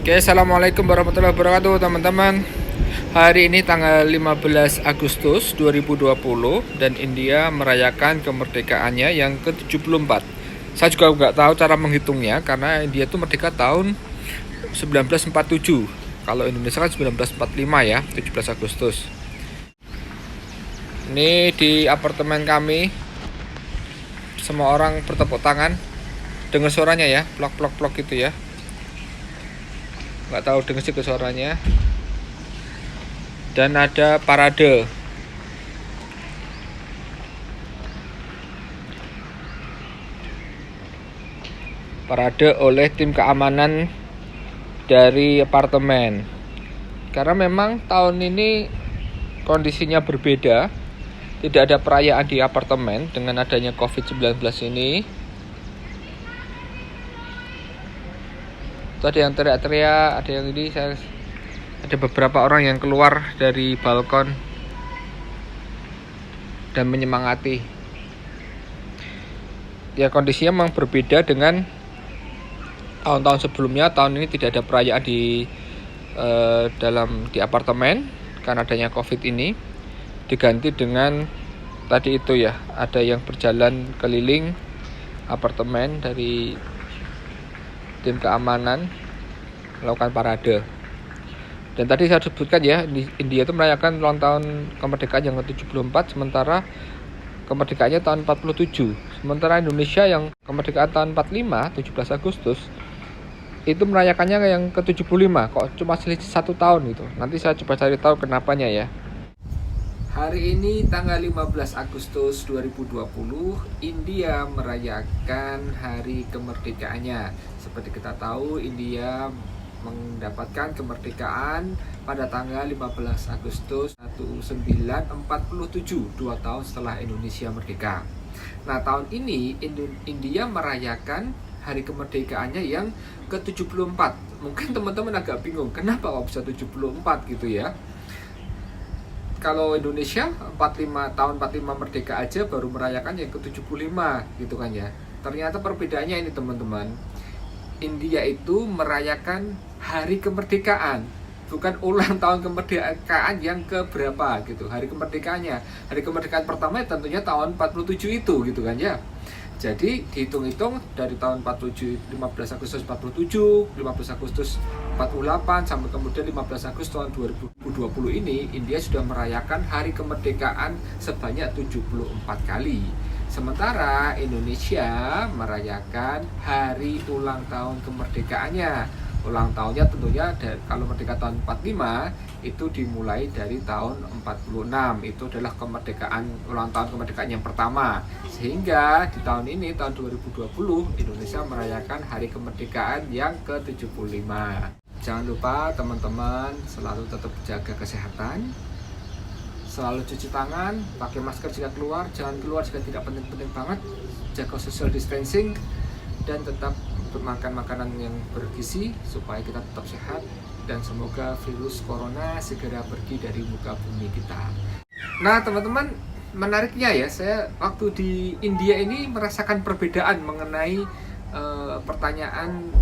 Oke, assalamualaikum warahmatullahi wabarakatuh teman-teman. Hari ini tanggal 15 Agustus 2020 dan India merayakan kemerdekaannya yang ke-74. Saya juga nggak tahu cara menghitungnya karena India itu merdeka tahun 1947. Kalau Indonesia kan 1945 ya, 17 Agustus. Ini di apartemen kami, semua orang bertepuk tangan. Dengar suaranya ya, plok-plok-plok gitu ya. Nggak tahu dengar sih suaranya. Dan ada parade. Parade oleh tim keamanan dari apartemen. Karena memang tahun ini kondisinya berbeda. Tidak ada perayaan di apartemen dengan adanya COVID-19 ini. Itu ada yang teriak-teriak, ada yang ini, ada beberapa orang yang keluar dari balkon dan menyemangati. Ya, kondisinya memang berbeda dengan tahun-tahun sebelumnya. Tahun ini tidak ada perayaan di apartemen karena adanya COVID ini. Diganti dengan tadi itu ya, ada yang berjalan keliling apartemen dari tim keamanan melakukan parade. Dan tadi saya sebutkan ya, India itu merayakan ulang tahun kemerdekaan yang ke-74, sementara kemerdekaannya tahun 47. Sementara Indonesia yang kemerdekaan tahun 45, 17 Agustus, itu merayakannya yang ke-75. Kok cuma selisih 1 tahun gitu. Nanti saya coba cari tahu kenapanya ya. Hari ini tanggal 15 Agustus 2020, India merayakan hari kemerdekaannya. Seperti kita tahu, India mendapatkan kemerdekaan pada tanggal 15 Agustus 1947, 2 tahun setelah Indonesia merdeka. Nah, tahun ini India merayakan hari kemerdekaannya yang ke-74. Mungkin teman-teman agak bingung, kenapa kok bisa 74 gitu ya? Kalau Indonesia 45 tahun 45 merdeka aja baru merayakan yang ke-75 gitu kan ya. Ternyata perbedaannya ini teman-teman. India itu merayakan hari kemerdekaan, bukan ulang tahun kemerdekaan yang keberapa gitu. Hari kemerdekaannya. Hari kemerdekaan pertama tentunya tahun 47 itu gitu kan ya. Jadi dihitung-hitung dari tahun 47, 15 Agustus 47, 15 Agustus 48 sampai kemudian 15 Agustus tahun 2020 ini, India sudah merayakan hari kemerdekaan sebanyak 74 kali. Sementara Indonesia merayakan hari ulang tahun kemerdekaannya. Ulang tahunnya tentunya kalau merdeka tahun 45 itu dimulai dari tahun 46. Itu adalah kemerdekaan, ulang tahun kemerdekaan yang pertama. Sehingga di tahun ini, tahun 2020, Indonesia merayakan hari kemerdekaan yang ke-75. Jangan lupa teman-teman selalu tetap jaga kesehatan, selalu cuci tangan, pakai masker jika keluar, jangan keluar jika tidak penting-penting banget, jaga social distancing, dan tetap makan makanan yang bergizi supaya kita tetap sehat dan semoga virus corona segera pergi dari muka bumi kita. Nah teman-teman, menariknya ya, saya waktu di India ini merasakan perbedaan mengenai pertanyaan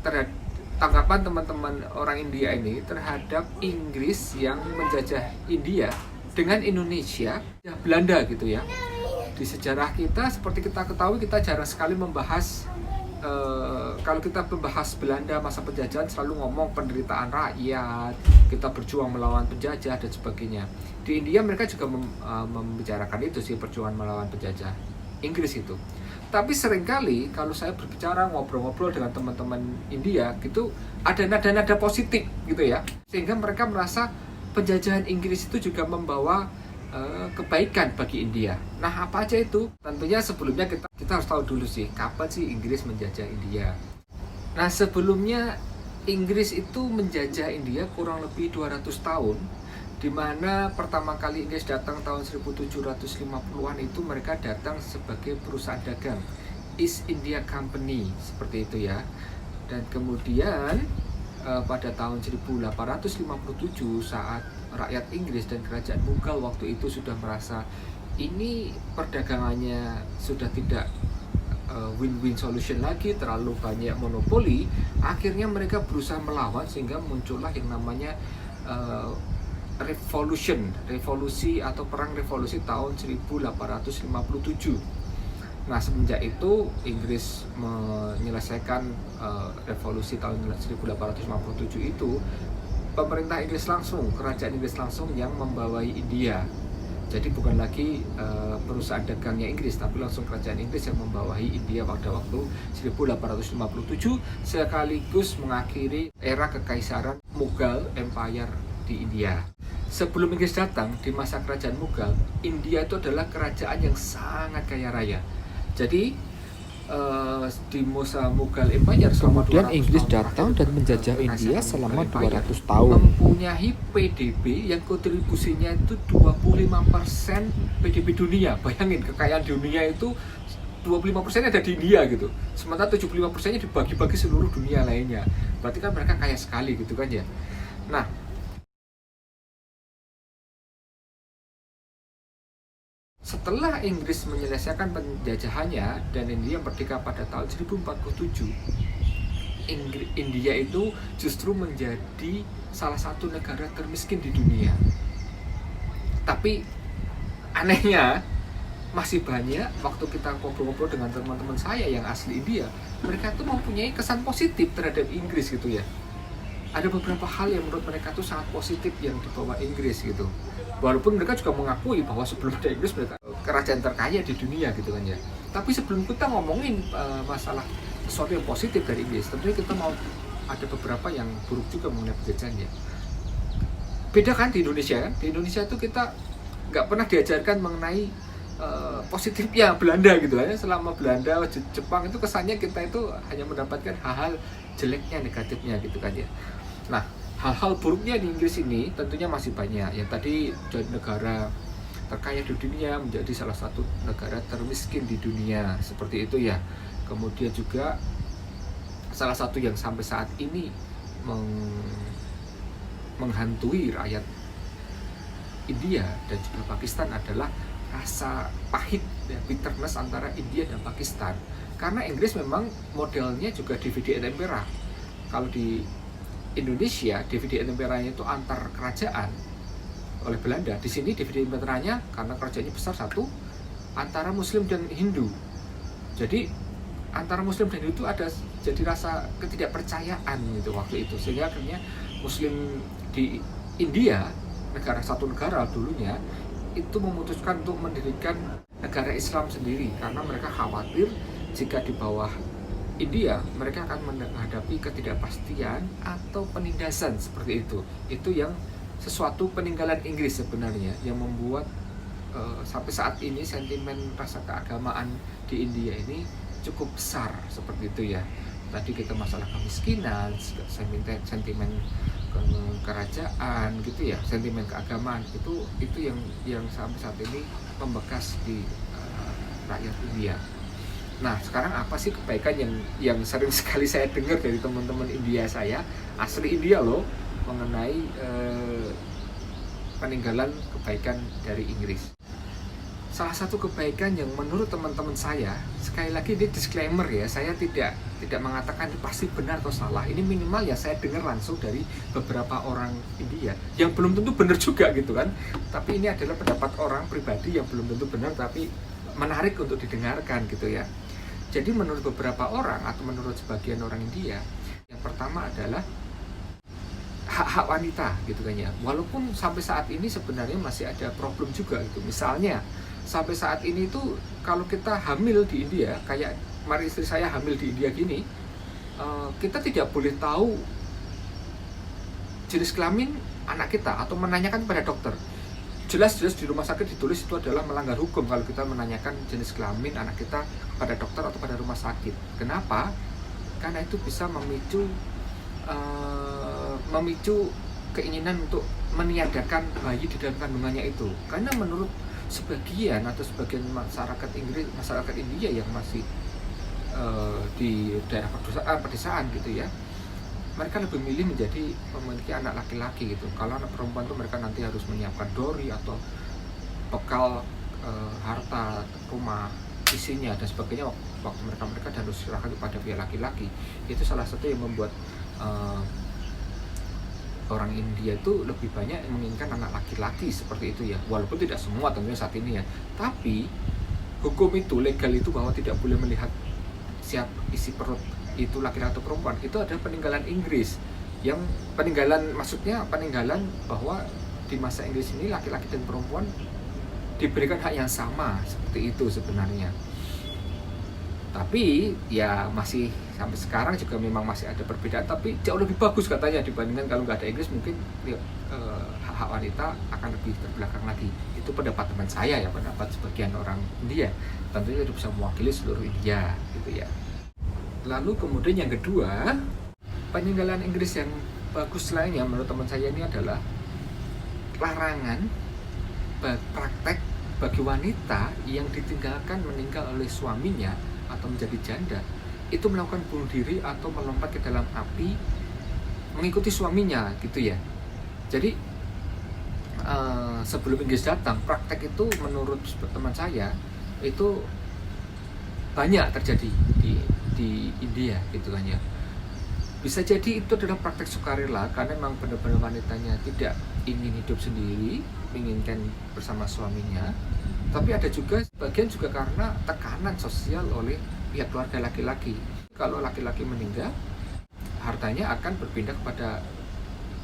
terhadap tanggapan teman-teman orang India ini terhadap Inggris yang menjajah India dengan Indonesia, ya Belanda gitu ya. Di sejarah kita, seperti kita ketahui, kita jarang sekali membahas kalau kita membahas Belanda masa penjajahan selalu ngomong penderitaan rakyat, kita berjuang melawan penjajah dan sebagainya. Di India mereka juga membicarakan itu sih, perjuangan melawan penjajah Inggris itu. Tapi seringkali kalau saya berbicara ngobrol-ngobrol dengan teman-teman India gitu, ada nada-nada positif gitu ya, sehingga mereka merasa penjajahan Inggris itu juga membawa kebaikan bagi India. Nah, apa aja itu? Tentunya sebelumnya kita harus tahu dulu sih, kapan sih Inggris menjajah India. Nah, sebelumnya Inggris itu menjajah India kurang lebih 200 tahun, di mana pertama kali Inggris datang tahun 1750-an itu mereka datang sebagai perusahaan dagang, East India Company, seperti itu ya. Dan kemudian pada tahun 1857 saat rakyat Inggris dan kerajaan Mughal waktu itu sudah merasa ini perdagangannya sudah tidak win-win solution lagi, terlalu banyak monopoli, akhirnya mereka berusaha melawan sehingga muncullah yang namanya revolusi atau perang revolusi tahun 1857. Nah, semenjak itu Inggris menyelesaikan revolusi tahun 1857 itu, pemerintah Inggris langsung, kerajaan Inggris langsung yang membawahi India. Jadi bukan lagi perusahaan dagangnya Inggris, tapi langsung kerajaan Inggris yang membawahi India pada waktu 1857, sekaligus mengakhiri era kekaisaran Mughal Empire di India. Sebelum Inggris datang, di masa kerajaan Mughal, India itu adalah kerajaan yang sangat kaya raya. Jadi di masa Mughal Empire selama Kemudian 200 Inggris tahun datang dan menjajah India selama 200 tahun, tahun. mempunyai PDB yang kontribusinya itu 25% PDB dunia. Bayangin, kekayaan dunia itu 25% ada di India gitu. Sementara 75%-nya dibagi-bagi seluruh dunia lainnya. Berarti kan mereka kaya sekali gitu kan ya. Nah, setelah Inggris menyelesaikan penjajahannya dan India merdeka pada tahun 1047, India itu justru menjadi salah satu negara termiskin di dunia. Tapi anehnya, masih banyak waktu kita ngobrol-ngobrol dengan teman-teman saya yang asli India, mereka tuh mempunyai kesan positif terhadap Inggris gitu ya. Ada beberapa hal yang menurut mereka tuh sangat positif yang dibawa Inggris gitu. Walaupun mereka juga mengakui bahwa sebelum ada Inggris mereka kerajaan terkaya di dunia gitu kan ya. Tapi sebelum kita ngomongin masalah sesuatu yang positif dari Inggris, tentunya kita mau ada beberapa yang buruk juga mengenai penjajahannya. Beda kan di Indonesia kan? Di Indonesia tuh kita nggak pernah diajarkan mengenai positifnya Belanda gitu ya. Selama Belanda, Jepang itu kesannya kita itu hanya mendapatkan hal-hal jeleknya, negatifnya gitu kan ya. Nah, hal-hal buruknya di Inggris ini tentunya masih banyak. Yang tadi jadi negara terkaya di dunia menjadi salah satu negara termiskin di dunia, seperti itu ya. Kemudian juga salah satu yang sampai saat ini menghantui rakyat India dan juga Pakistan adalah rasa pahit ya, bitterness antara India dan Pakistan. Karena Inggris memang modelnya juga divide et impera. Kalau di Indonesia, divide et imperanya itu antar kerajaan oleh Belanda. Di sini divide et imperanya karena kerajaannya besar satu, antara Muslim dan Hindu. Jadi antara Muslim dan Hindu itu ada jadi rasa ketidakpercayaan gitu waktu itu. Sehingga akhirnya Muslim di India, satu negara dulunya, itu memutuskan untuk mendirikan negara Islam sendiri karena mereka khawatir jika di bawah India mereka akan menghadapi ketidakpastian atau penindasan seperti itu. Itu yang sesuatu peninggalan Inggris sebenarnya yang membuat sampai saat ini sentimen rasa keagamaan di India ini cukup besar seperti itu ya. Tadi kita masalah kemiskinan, sentimen kerajaan gitu ya, sentimen keagamaan itu yang sampai saat ini membekas di rakyat India. Nah, sekarang apa sih kebaikan yang sering sekali saya dengar dari teman-teman India saya, asli India loh, mengenai peninggalan kebaikan dari Inggris. Salah satu kebaikan yang menurut teman-teman saya, sekali lagi ini disclaimer ya, saya tidak mengatakan itu pasti benar atau salah. Ini minimal ya saya dengar langsung dari beberapa orang India yang belum tentu benar juga gitu kan. Tapi ini adalah pendapat orang pribadi yang belum tentu benar tapi menarik untuk didengarkan gitu ya. Jadi menurut beberapa orang atau menurut sebagian orang India, yang pertama adalah hak-hak wanita gitu kan ya. Walaupun sampai saat ini sebenarnya masih ada problem juga gitu. Misalnya sampai saat ini tuh kalau kita hamil di India, kayak kemarin istri saya hamil di India gini, kita tidak boleh tahu jenis kelamin anak kita atau menanyakan pada dokter. Jelas-jelas di rumah sakit ditulis itu adalah melanggar hukum kalau kita menanyakan jenis kelamin anak kita pada dokter atau pada rumah sakit. Kenapa? Karena itu bisa memicu keinginan untuk meniadakan bayi di dalam kandungannya itu. Karena menurut sebagian masyarakat Inggris, masyarakat India yang masih di daerah pedesaan gitu ya, mereka lebih milih memiliki anak laki-laki gitu. Kalau anak perempuan tuh mereka nanti harus menyiapkan dori atau bekal harta rumah isinya dan sebagainya waktu mereka harus serahkan kepada pihak laki-laki. Itu salah satu yang membuat orang India itu lebih banyak menginginkan anak laki-laki seperti itu ya, walaupun tidak semua tentunya saat ini ya, tapi hukum itu legal itu bahwa tidak boleh melihat siap isi perut itu laki-laki atau perempuan, itu adalah peninggalan Inggris, yang maksudnya peninggalan bahwa di masa Inggris ini laki-laki dan perempuan diberikan hak yang sama seperti itu sebenarnya. Tapi ya masih sampai sekarang juga memang masih ada perbedaan, tapi jauh lebih bagus katanya dibandingkan kalau nggak ada Inggris, mungkin hak-hak wanita akan lebih terbelakang lagi. Itu pendapat teman saya ya, pendapat sebagian orang India, tentunya itu bisa mewakili seluruh India gitu ya. Lalu kemudian yang kedua, peninggalan Inggris yang bagus lainnya menurut teman saya ini adalah larangan praktek bagi wanita yang ditinggalkan meninggal oleh suaminya atau menjadi janda itu melakukan bunuh diri atau melompat ke dalam api mengikuti suaminya gitu ya. Jadi sebelum Inggris datang, praktek itu menurut teman saya itu banyak terjadi di India gitu kan ya. Bisa jadi itu adalah praktek sukarela karena memang benar-benar wanitanya tidak ingin hidup sendiri, menginginkan bersama suaminya. Tapi ada juga sebagian juga karena tekanan sosial oleh pihak keluarga laki-laki. Kalau laki-laki meninggal, hartanya akan berpindah kepada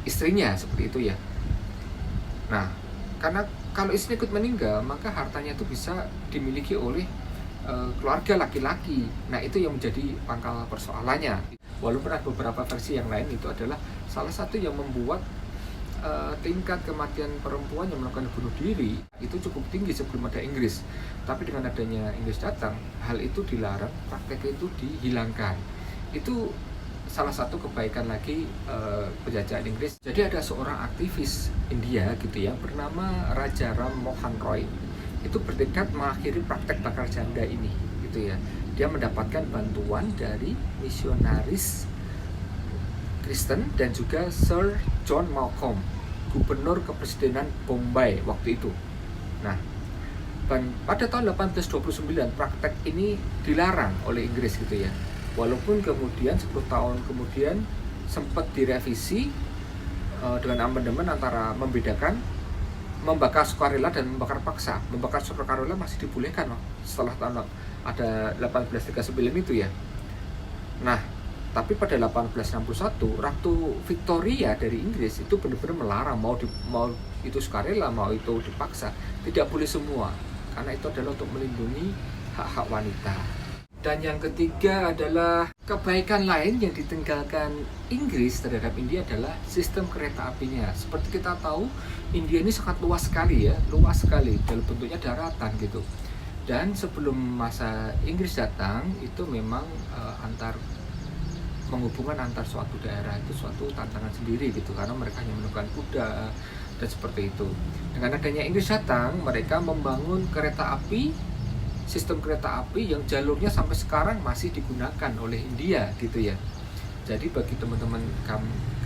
istrinya seperti itu ya. Nah, karena kalau istrinya ikut meninggal, maka hartanya itu bisa dimiliki oleh keluarga laki-laki. Nah, itu yang menjadi pangkal persoalannya. Walaupun ada beberapa versi yang lain, itu adalah salah satu yang membuat tingkat kematian perempuan yang melakukan bunuh diri itu cukup tinggi sebelum ada Inggris. Tapi dengan adanya Inggris datang, hal itu dilarang, praktek itu dihilangkan. Itu salah satu kebaikan lagi penjajahan Inggris. Jadi ada seorang aktivis India gitu ya, bernama Raja Ram Mohan Roy. Itu bertekad mengakhiri praktek bakar janda ini gitu ya. Dia mendapatkan bantuan dari misionaris Kristen dan juga Sir John Malcolm, gubernur kepresidenan Bombay waktu itu. Nah, pada tahun 1829 praktek ini dilarang oleh Inggris gitu ya. Walaupun kemudian 10 tahun kemudian sempat direvisi dengan amandemen antara membedakan membakar sukarela dan membakar paksa. Membakar sukarela masih dibolehkan setelah tahun ada 1839 itu ya. Nah, tapi pada 1861 Ratu Victoria dari Inggris itu benar-benar melarang mau itu sukarela, mau itu dipaksa, tidak boleh semua, karena itu adalah untuk melindungi hak-hak wanita. Dan yang ketiga adalah kebaikan lain yang ditinggalkan Inggris terhadap India adalah sistem kereta apinya. Seperti kita tahu, India ini sangat luas sekali ya, luas sekali dalam bentuknya daratan gitu. Dan sebelum masa Inggris datang itu memang penghubungan antar suatu daerah itu suatu tantangan sendiri gitu, karena mereka hanya menggunakan kuda dan seperti itu. Dengan adanya Inggris datang, mereka membangun kereta api, sistem kereta api yang jalurnya sampai sekarang masih digunakan oleh India gitu ya. Jadi bagi teman-teman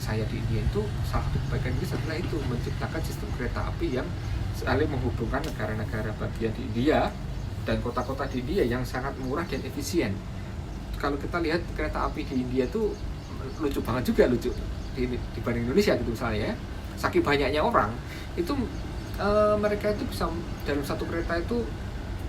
saya di India itu, salah satu kebaikan Inggris adalah itu menciptakan sistem kereta api yang saling menghubungkan negara-negara bagian di India dan kota-kota di India yang sangat murah dan efisien. Kalau kita lihat kereta api di India tuh lucu banget juga, lucu dibanding Indonesia gitu misalnya ya. Saking banyaknya orang itu mereka itu bisa dalam satu kereta itu,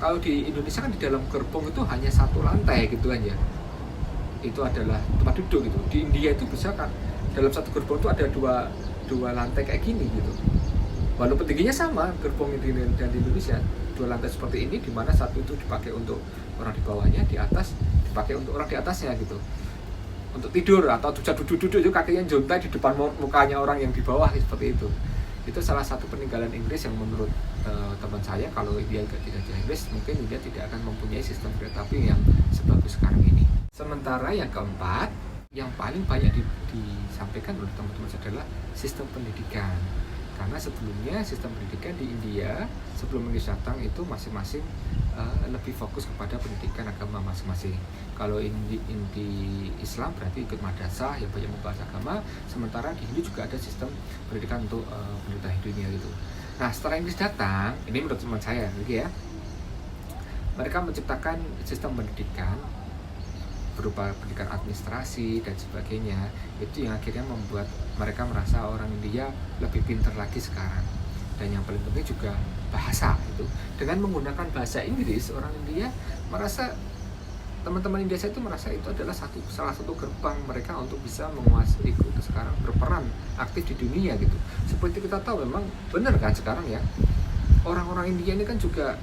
kalau di Indonesia kan di dalam gerbong itu hanya satu lantai gitu kan ya, itu adalah tempat duduk gitu. Di India itu bisa kan dalam satu gerbong itu ada dua lantai kayak gini gitu, walaupun tingginya sama gerbong dan di Indonesia, dua lantai seperti ini, di mana satu itu dipakai untuk orang di bawahnya, di atas dipakai untuk orang di atasnya gitu, untuk tidur atau bisa duduk-duduk itu kakinya jontai di depan mukanya orang yang di bawah seperti itu. Itu salah satu peninggalan Inggris yang menurut teman saya, kalau dia tidak di Inggris mungkin dia tidak akan mempunyai sistem kereta api yang sebagus sekarang ini. Sementara yang keempat, yang paling banyak disampaikan oleh teman-teman adalah sistem pendidikan. Karena sebelumnya sistem pendidikan di India sebelum Inggris datang itu masing-masing lebih fokus kepada pendidikan agama masing-masing. Kalau di Islam berarti ikut madrasah yang banyak membahas agama, sementara di Hindu juga ada sistem pendidikan untuk pendidikan Hindunya gitu. Nah, setelah Inggris datang, ini menurut teman saya gitu ya, Mereka menciptakan sistem pendidikan berupa pendidikan administrasi dan sebagainya, itu yang akhirnya membuat mereka merasa orang India lebih pintar lagi sekarang. Dan yang paling penting juga bahasa itu. Dengan menggunakan bahasa Inggris, orang India merasa, teman-teman Indonesia itu merasa itu adalah salah satu gerbang mereka untuk bisa menguasai, ikut sekarang berperan aktif di dunia gitu. Seperti kita tahu memang benar kan sekarang ya, orang-orang India ini kan juga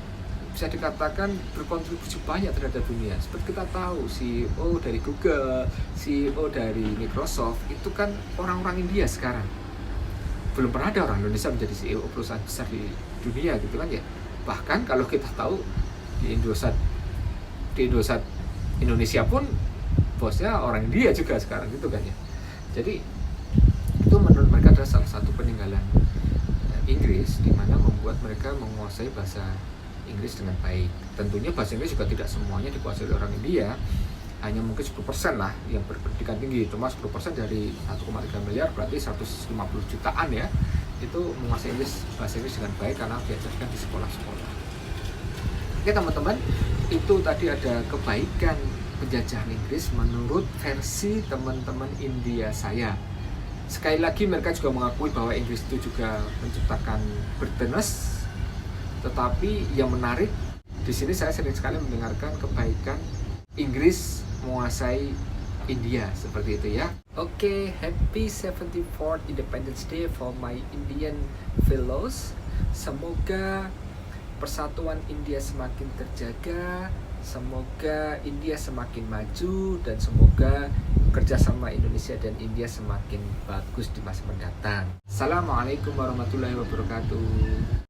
bisa dikatakan berkontribusi banyak terhadap dunia. Seperti kita tahu CEO dari Google, CEO dari Microsoft itu kan orang-orang India sekarang. Belum pernah ada orang Indonesia menjadi CEO perusahaan besar di dunia gitu kan ya. Bahkan kalau kita tahu di Indosat Indonesia pun bosnya orang India juga sekarang gitu kan ya. Jadi itu menurut mereka adalah salah satu peninggalan Inggris, di mana membuat mereka menguasai bahasa Inggris dengan baik. Tentunya bahasa Inggris juga tidak semuanya dikuasai oleh orang India, hanya mungkin 10% lah yang berpendidikan tinggi. Cuma 10% dari 1,3 miliar berarti 150 jutaan ya, itu menguasai bahasa Inggris dengan baik karena diajarkan di sekolah-sekolah. Oke teman-teman, itu tadi ada kebaikan penjajahan Inggris menurut versi teman-teman India saya. Sekali lagi mereka juga mengakui bahwa Inggris itu juga menciptakan Britannies. Tetapi yang menarik di sini, saya sering sekali mendengarkan kebaikan Inggris menguasai India seperti itu ya. Oke, happy 74th Independence Day for my Indian fellows. Semoga persatuan India semakin terjaga, semoga India semakin maju, dan semoga kerjasama Indonesia dan India semakin bagus di masa mendatang. Assalamualaikum warahmatullahi wabarakatuh.